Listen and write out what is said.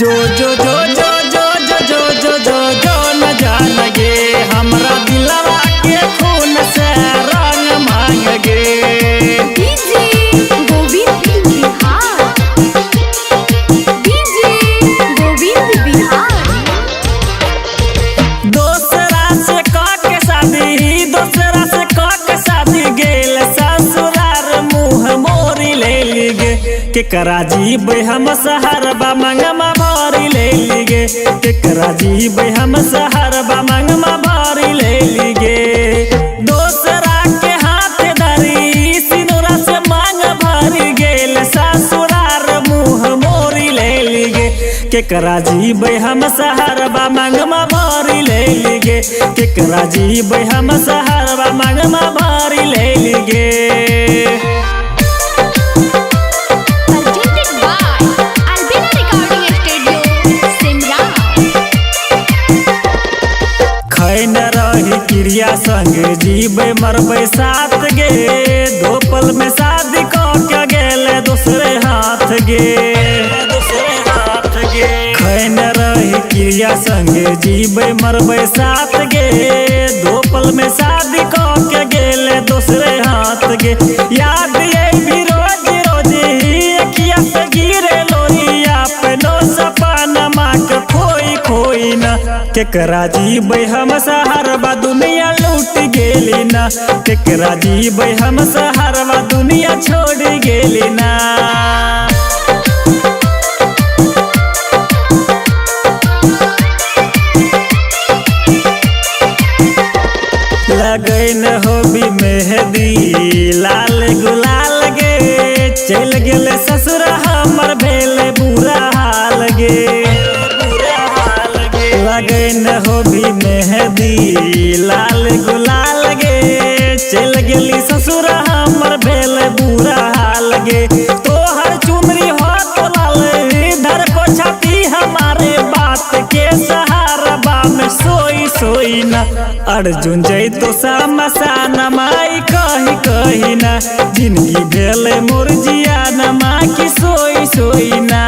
जो जो जो जो जो जो जो जो जो जो न जान गे हमरा दिलवा के खून से रंग मांग गे। DJ Govind Bihar, DJ Govind Bihar. दोसरा से कह के शादी, दोसरा से कह के शादी गेल ससुरार मुँह मोरी ले लीगे। केकरा जीब हम सहरबा मंगमा भारी ले लीगे। केकरा जीब हम सहरबा मंगमा भारी ले लीगे। दोसरा के हाथ धरी सिनुरा से मांग भरी गेल ससुरार मुँह मोरी ले लीगे। केकरा जीब हम सहरबा मंगमा भारी ले लीगे। केकरा जीब हम सहरबा मंगमा भारी ले लीगे। Presented by Albina Recording Studio, Simla। खैन रही क्रिया संग जीबे मरबे साथ गे। दो पल में शादी कह के गेले दूसरे हाथ गे। खैन रही क्रिया संग जीबे मरबे साथ गे। दो पल में शादी कह के गेले दूसरे हाथ गे। याद ये भी रोज रोज ही अखिया से गिरे लोरिया पे नो सपना माँ के खोई खोई ना। केकरा जीबे हम सहरबा दुनिया लूट गेली ना। केकरा जीबे हम सहरबा दुनिया छोड़ गेली ना। लगन होबी मेहंदी लाल गुलाल गे। चल गेले ससुर हमर भेले बुरा हाल गे। लगन होबी मेहंदी लाल गुलाल गे। चल गेली ससुर हमर भेले बुरा हाल गे। तोहर चुनरी हो तो लाल इधर को छाती हमारे बात के सहारा बा में सोई सोई ना। अर्जुन जय तो समसान माई कही कही ना। जिंदगी भेले मोर जिया ना माँ की सोई सोई ना।